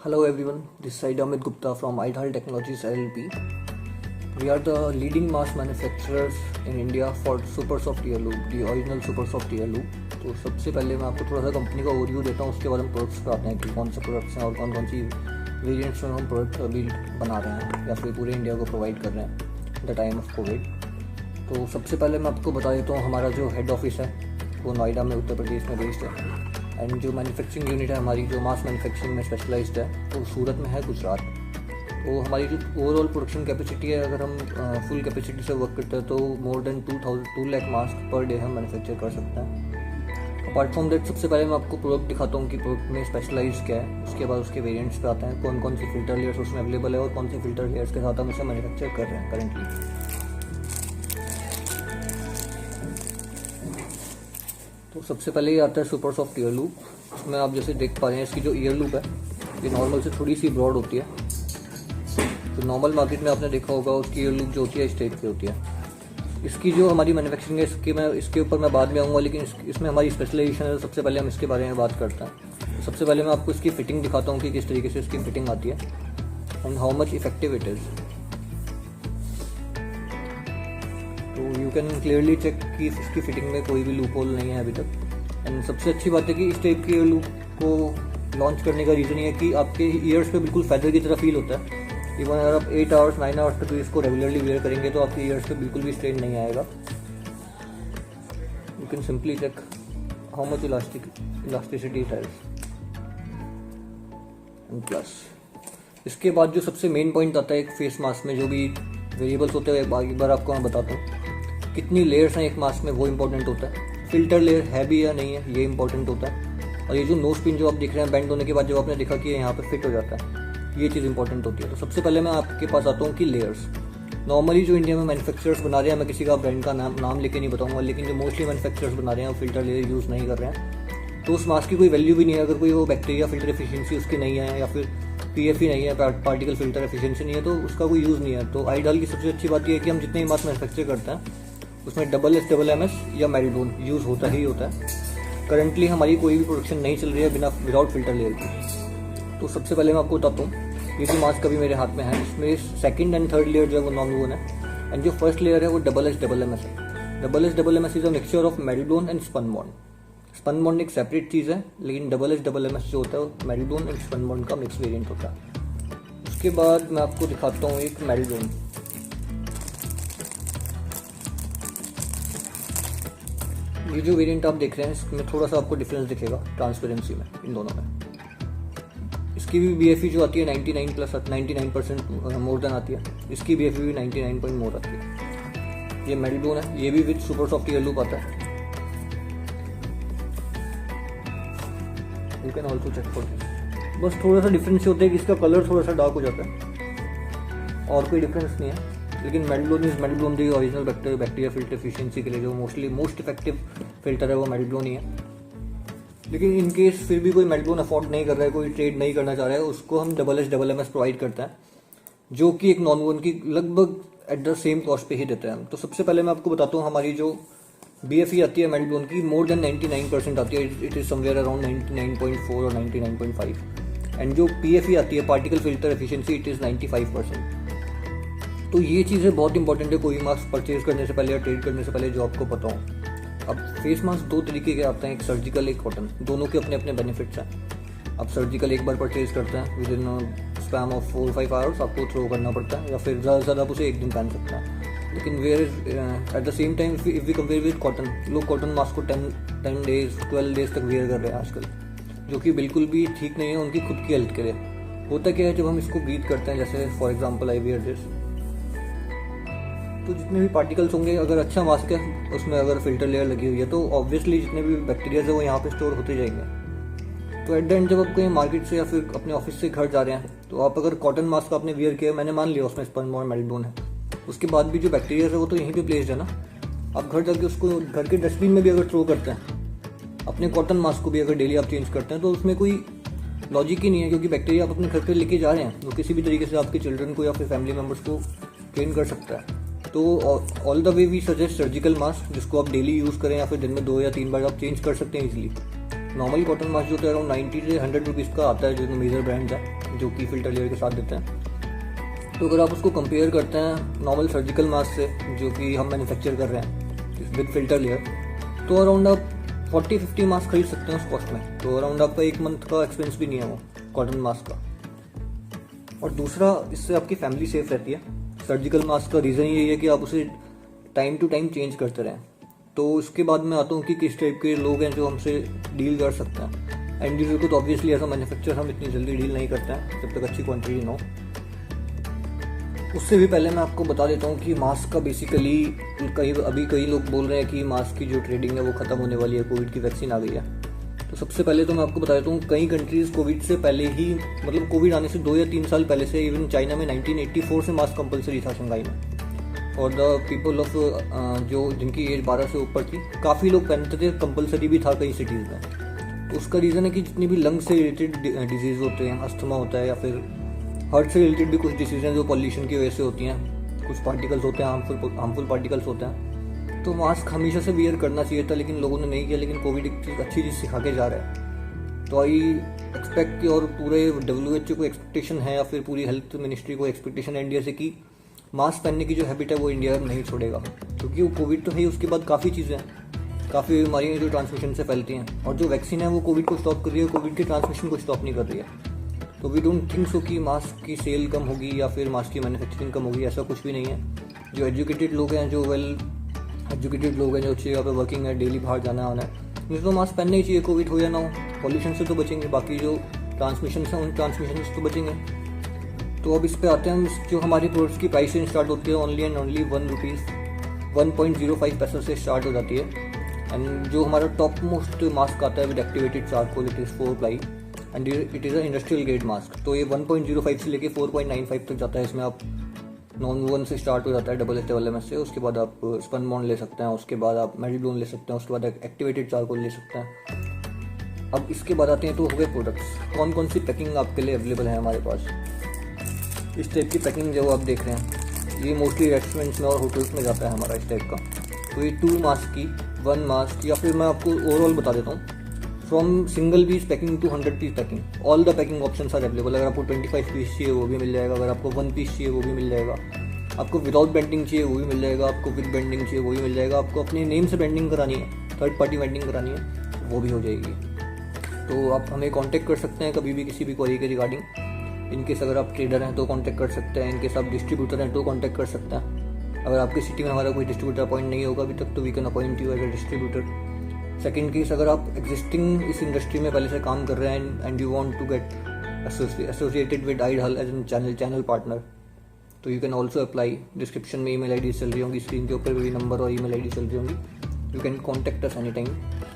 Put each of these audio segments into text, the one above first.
Hello everyone, this is Said Amit Gupta from Idhal Technologies LLP. We are the leading mass manufacturers in India for super soft ear loop, the original super soft ear loop. तो सबसे पहले मैं आपको थोड़ा सा company का overview देता हूँ, उसके बाद हम प्रोडक्ट्स पे आते हैं कि कौन से प्रोडक्ट्स हैं और कौन कौन सी वेरिएंट्स में हम प्रोडक्ट अभी बना रहे हैं या फिर पूरे इंडिया को प्रोवाइड कर रहे हैं द टाइम ऑफ कोविड। तो सबसे पहले मैं आपको बता देता हूँ हमारा जो हेड ऑफिस है वो नोएडा में उत्तर प्रदेश में बेस्ड है, एंड जो मैन्युफैक्चरिंग यूनिट है हमारी जो मास मैन्युफैक्चरिंग में स्पेशलाइज्ड है तो सूरत में है, गुजरात। तो हमारी जो ओवरऑल प्रोडक्शन कैपेसिटी है, अगर हम फुल कैपेसिटी से वर्क करते हैं तो more than 2 lakh mask per day हम मैन्युफैक्चर कर सकते हैं। अपार्ट फ्रॉम दैट सबसे पहले मैं आपको प्रोडक्ट दिखाता हूँ कि प्रोडक्ट में स्पेशलाइज क्या है, उसके बाद उसके वेरिएंट्स पे आते हैं, कौन कौन सी फिल्टर लेयर्स उसमें अवेलेबल है और कौन से फिल्टर लेयर्स के साथ हम इसे मैन्युफैक्चर कर रहे हैं करेंटली। तो सबसे पहले ये आता है सुपर सॉफ्ट ईयर लूप। इसमें आप जैसे देख पा रहे हैं इसकी जो ईयर लूप है ये नॉर्मल से थोड़ी सी ब्रॉड होती है। तो नॉर्मल मार्केट में आपने देखा होगा उसकी ईयर लूप जो होती है इस टाइप की होती है। इसकी जो हमारी मैन्युफैक्चरिंग है इसके ऊपर मैं बाद में आऊँगा, लेकिन इसमें हमारी स्पेशलाइजेशन है। सबसे पहले हम इसके बारे में बात करते हैं। सबसे पहले मैं आपको इसकी फिटिंग दिखाता हूँ कि किस तरीके से इसकी फिटिंग आती है and how much effective it is. तो यू कैन क्लियरली चेक कि इसकी फिटिंग में कोई भी लूप होल नहीं है अभी तक। एंड सबसे अच्छी बात है कि इस टाइप की लूप को लॉन्च करने का रीज़न ये है कि आपके ईयर्स पे बिल्कुल फैदर की तरह फील होता है। इवन अगर आप 8 आवर्स 9 आवर्स तक इसको रेगुलरली वेयर करेंगे तो आपके ईयर्स पे बिल्कुल भी स्ट्रेन नहीं आएगा। You can simply check how much elasticity it has. And plus इसके बाद जो सबसे मेन पॉइंट आता है एक फेस मास्क में जो भी वेरिएबल्स होते हैं, एक बार आपको मैं बताता हूँ कितनी लेयर्स हैं एक मास्क में, वो इंपॉर्टेंट होता है। फिल्टर लेयर है भी या नहीं है ये इंपॉर्टेंट होता है। और ये जो नोज पिन जो आप दिख रहे हैं बेंड होने के बाद जो आपने देखा कि यहाँ पे फिट हो जाता है, ये चीज़ इंपॉर्टेंट होती है। तो सबसे पहले मैं आपके पास आता हूँ कि लेयर्स नॉर्मली जो इंडिया में मैन्युफैक्चरर्स बना रहे हैं, मैं किसी का ब्रांड का नाम लेके नहीं बताऊँगा, लेकिन जो मोस्टली मैन्युफैक्चरर्स बना रहे हैं वो फिल्टर लेयर यूज़ नहीं कर रहे हैं। तो उस मास्क की कोई वैल्यू भी नहीं है अगर कोई वो बैक्टीरिया फिल्टर एफिशिएंसी उसकी नहीं है या फिर पीएफई नहीं है, पार्टिकल फिल्टर एफिशिएंसी नहीं है, तो उसका कोई यूज़ नहीं है। तो आइडल की सबसे अच्छी बात यह है कि हम जितने भी मास्क मैन्युफैक्चर करते हैं उसमें SS या मेल्डोन यूज़ होता ही होता है। करंटली हमारी कोई भी प्रोडक्शन नहीं चल रही है विदाउट फिल्टर लेयर की। तो सबसे पहले मैं आपको बताता हूँ ये जो मास्क अभी मेरे हाथ में है इसमें सेकंड एंड थर्ड लेयर जो है वो नॉन वोन है, एंड जो फर्स्ट लेयर है वो SS है। SS is a mixture of meltblown and spun bond. Spun bond एक सेपरेट चीज़ है, लेकिन SS जो होता है वो मेल्डोन एंड स्पन बॉन्ड का मिक्स वेरिएंट होता है। उसके बाद मैं आपको दिखाता हूँ एक मेल्डोन। ये जो वेरिएंट आप देख रहे हैं इसमें थोड़ा सा आपको डिफरेंस दिखेगा ट्रांसपेरेंसी में इन दोनों में। इसकी भी BFE जो आती है 99% मोर देन आती है, इसकी BFE भी 99 पॉइंट मोर आती है। ये मेल्डोन है, ये भी with super soft ear loop आता है। You can also check for this. बस थोड़ा सा डिफरेंस होता है कि इसका कलर थोड़ा सा डार्क हो जाता है और कोई डिफरेंस नहीं है। लेकिन meltblown the original bacteria filter efficiency के लिए जो मोस्ट इफेक्टिव फिल्टर है वो मेल्डोन ही है। लेकिन इन केस फिर भी कोई मेल्डोन अफोर्ड नहीं कर रहा है, कोई ट्रेड नहीं करना चाह रहा है, उसको हम SS प्रोवाइड करते हैं जो कि एक नॉन वोन की लगभग एट द सेम कॉस्ट पे ही देते हैं। तो सबसे पहले मैं आपको बताता हूँ हमारी जो BFE आती है मेल्डोन की मोर देन 99% आती है। इट इज समवेयर अराउंड 99.4 और 99.5। एंड जो PFE आती है particle filter efficiency it is 95%। तो ये चीज़ें बहुत इंपॉर्टेंट है कोई मास्क परचेज करने से पहले या ट्रेड करने से पहले जो आपको पता हो। अब फेस मास्क 2 तरीके के आते हैं, एक सर्जिकल एक कॉटन, दोनों के अपने अपने बेनिफिट्स हैं। आप सर्जिकल एक बार परचेज करते हैं with in span of 4-5 hours आपको थ्रो करना पड़ता है, या फिर ज़्यादा से ज़्यादा आप उसे एक दिन पहन सकते हैं। लेकिन where at the same time if we compare with cotton, लोग कॉटन मास्क को 10 डेज 12 डेज तक वेयर कर रहे हैं आजकल, जो कि बिल्कुल भी ठीक नहीं है उनकी खुद की हेल्थ के लिए। होता क्या है जब हम इसको ब्रीथ करते हैं, जैसे for example I wear this, तो जितने भी पार्टिकल्स होंगे अगर अच्छा मास्क है उसमें अगर फिल्टर लेयर लगी हुई है तो ऑब्वियसली जितने भी बैक्टीरिया है वो यहाँ पे स्टोर होते जाएंगे। तो एट द एंड जब आप कहीं मार्केट से या फिर अपने ऑफिस से घर जा रहे हैं तो आप अगर कॉटन मास्क आपने वियर किया, मैंने मान लिया उसमें स्पन बॉन्ड मेल्डोन है, उसके बाद भी जो बैक्टीरिया है वो तो यहीं पे प्लेस्ड है ना। आप घर जाके उसको घर के डस्टबिन में भी अगर थ्रो करते हैं, अपने कॉटन मास्क को भी अगर डेली आप चेंज करते हैं तो उसमें कोई लॉजिक ही नहीं है, क्योंकि बैक्टीरिया आप अपने घर पे लेके जा रहे हैं वो किसी भी तरीके से आपके चिल्ड्रन को या फिर फैमिली मेम्बर्स को ट्रेन कर सकता है। तो all the way we suggest surgical mask जिसको आप डेली यूज़ करें या फिर दिन में 2 या 3 बार आप चेंज कर सकते हैं इजीली। नॉर्मल कॉटन मास्क जो होता है अराउंड 90 से 100 रुपीज़ का आता है, जो मेजर ब्रांड्स है जो कि फिल्टर लेयर के साथ देते हैं। तो अगर आप उसको कंपेयर करते हैं नॉर्मल सर्जिकल मास्क से जो कि हम मैन्युफैक्चर कर रहे हैं विद फिल्टर लेयर, तो अराउंड आप 40-50 मास्क खरीद सकते हैं उस कॉस्ट में। तो अराउंड आपका 1 मंथ का एक्सपेंस भी नहीं है वो कॉटन मास्क का। और दूसरा, इससे आपकी फैमिली सेफ रहती है। सर्जिकल मास्क का रीज़न यही है कि आप उसे टाइम टू टाइम चेंज करते रहें। तो उसके बाद मैं आता हूँ कि किस टाइप के लोग हैं जो हमसे डील कर सकते हैं। एंड यूजर को तो ऑब्वियसली एज अ मैन्युफैक्चरर हम इतनी जल्दी डील नहीं करते हैं जब तक अच्छी क्वांटिटी ना हो। उससे भी पहले मैं आपको बता देता हूँ कि मास्क का बेसिकली कई लोग बोल रहे हैं कि मास्क की जो ट्रेडिंग है वो ख़त्म होने वाली है, कोविड की वैक्सीन आ गई है। तो सबसे पहले तो मैं आपको बता देता हूँ, कई कंट्रीज़ कोविड से पहले ही, मतलब कोविड आने से 2 या 3 साल पहले से, इवन चाइना में 1984 से मास्क कंपलसरी था शंघाई में। और द पीपल ऑफ जो जिनकी एज 12 से ऊपर थी, काफ़ी लोग पहनते थे, कंपलसरी भी था कई सिटीज़ में। तो उसका रीज़न है कि जितनी भी लंग्स से रिलेटेड डिजीज़ होते हैं, अस्थमा होता है या फिर हार्ट से रिलेटेड भी कुछ डिसीज़ हैं जो पॉल्यूशन की वजह से होती हैं, कुछ पार्टिकल्स होते हैं, हार्मफुल पार्टिकल्स होते हैं। तो मास्क हमेशा से वियर करना चाहिए था, लेकिन लोगों ने नहीं किया। लेकिन कोविड एक अच्छी चीज़ सिखा के जा रहा है। तो आई एक्सपेक्ट कि, और पूरे WHO को एक्सपेक्टेशन है या फिर पूरी हेल्थ मिनिस्ट्री को एक्सपेक्टेशन है इंडिया से कि मास्क पहनने की जो हैबिट है वो इंडिया नहीं छोड़ेगा। क्योंकि वो कोविड तो है ही, उसके बाद काफ़ी चीज़ें हैं, काफ़ी बीमारियाँ जो ट्रांसमिशन से फैलती हैं। और जो वैक्सीन है वो कोविड को स्टॉप कर रही है, कोविड के ट्रांसमिशन को स्टॉप नहीं कर रही है। तो वी डोंट थिंक सो कि मास्क की सेल कम होगी या फिर मास्क की मैन्युफैक्चरिंग कम होगी, ऐसा कुछ भी नहीं है। जो एजुकेटेड लोग हैं, जो वेल एजुकेटेड लोग हैं, जो अच्छी जगह पे वर्किंग है, डेली बाहर जाना आना है, मुझे तो मास्क पहनना ही चाहिए, कोविड हो या ना हो। पॉल्यूशन से तो बचेंगे, बाकी जो ट्रांसमिशन है उन ट्रांसमिशन से तो बचेंगे। तो अब इस पे आते हैं, जो हमारी प्रोडक्ट्स की प्राइस रेंज स्टार्ट होती है ओनली एंड ओनली 1.05 पैसे से स्टार्ट हो जाती है। एंड जो हमारा टॉप मोस्ट मास्क आता है with activated charcoal, it is 4 ply and it is a industrial grade mask. तो ये 1.05 से लेके 4.95 तक जाता है। इसमें आप नॉन वोवन से स्टार्ट हो जाता है, डबल एस्टेबल में से। उसके बाद आप स्पन बॉन्ड ले सकते हैं, उसके बाद आप मेटल ब्लोन ले सकते हैं, उसके बाद एक्टिवेटेड चारकोल ले सकते हैं। अब इसके बाद आते हैं तो हो गए प्रोडक्ट्स। कौन कौन सी पैकिंग आपके लिए अवेलेबल है हमारे पास। इस टाइप की पैकिंग जो आप देख रहे हैं, ये मोस्टली रेस्टोरेंट्स में और होटल्स में जाता है हमारा इस टाइप का। तो ये 2 मास्क की 1 मास्क, या फिर मैं आपको ओवरऑल बता देता हूँ, from single piece packing to 100 piece packing, all the packing options are available. अगर आपको 25 पीस चाहिए वो भी मिल जाएगा, अगर आपको 1 पीस चाहिए वो भी मिल जाएगा, आपको विदाउट बेंडिंग चाहिए वो भी मिल जाएगा, आपको विद बेंडिंग चाहिए वो भी मिल जाएगा, आपको अपने नेम से बेंडिंग करानी है, थर्ड पार्टी बेंडिंग करानी है, वो भी हो जाएगी। तो आप हमें कांटेक्ट कर सकते हैं कभी भी किसी भी क्वेरी के रिगार्डिंग। इनकेस अगर आप ट्रेडर हैं तो कांटेक्ट कर सकते हैं, इनकेस आप डिस्ट्रीब्यूटर हैं तो कांटेक्ट कर सकते हैं। अगर आपकी सिटी में हमारा कोई डिस्ट्रीब्यूटर अपॉइंट नहीं होगा अभी तक, तो we can appoint you as a distributor. Second case, अगर आप एग्जिस्टिंग इस इंडस्ट्री में पहले से काम कर रहे हैं and you want to get associated with आइडहल एज एन चैनल पार्टनर, तो you can also apply. Description में ईमेल आईडी चल रही होंगी, स्क्रीन के ऊपर भी नंबर और ईमेल आईडी चल रही होंगी, you can contact us any time.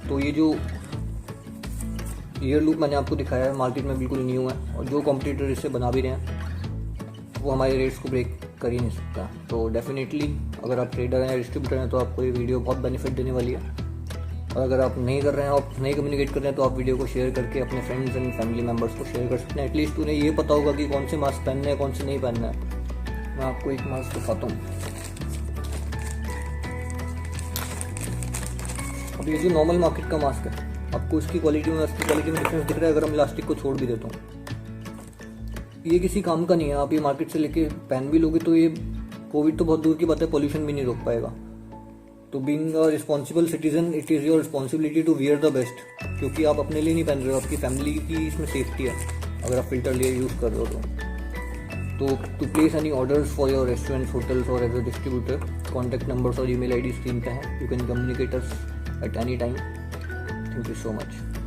तो ये जो ईयर लूप मैंने आपको दिखाया है मार्केट में बिल्कुल न्यू है, और जो कॉम्पिटिटर इससे बना भी रहे हैं वो हमारे रेट्स को ब्रेक कर ही नहीं सकता। तो डेफिनेटली अगर आप ट्रेडर हैं या डिस्ट्रीब्यूटर हैं तो आपको ये वीडियो बहुत बेनिफिट देने वाली है। और अगर आप नहीं कर रहे हैं, आप नहीं कम्युनिकेट कर रहे हैं, तो आप वीडियो को शेयर करके अपने फ्रेंड्स एंड फैमिली मेम्बर्स को शेयर कर सकते हैं। एटलीस्ट उन्हें ये पता होगा कि कौन से मास्क पहनने हैं, कौन से नहीं पहनना है। मैं आपको एक मास्क दिखाता हूँ। अब ये जो नॉर्मल मार्केट का मास्क है, आपको इसकी क्वालिटी में डिफरेंस दिख रहा है अगर हम इलास्टिक को छोड़ भी देता हूँ। ये किसी काम का नहीं है। आप ये मार्केट से लेके पहन भी लोगे तो ये कोविड तो बहुत दूर की बात है, पॉल्यूशन भी नहीं रोक पाएगा। तो being a responsible citizen, it is your responsibility to wear the best, क्योंकि आप अपने लिए नहीं पहन रहे हो, आपकी फैमिली की इसमें सेफ्टी है अगर आप फिल्टर लिए यूज़ कर रहे हो तो to place any orders for your restaurants, hotels और as a distributor, contact numbers और ईमेल आईडी स्क्रीन पे हैं। You can communicate us at any time. Thank you so much.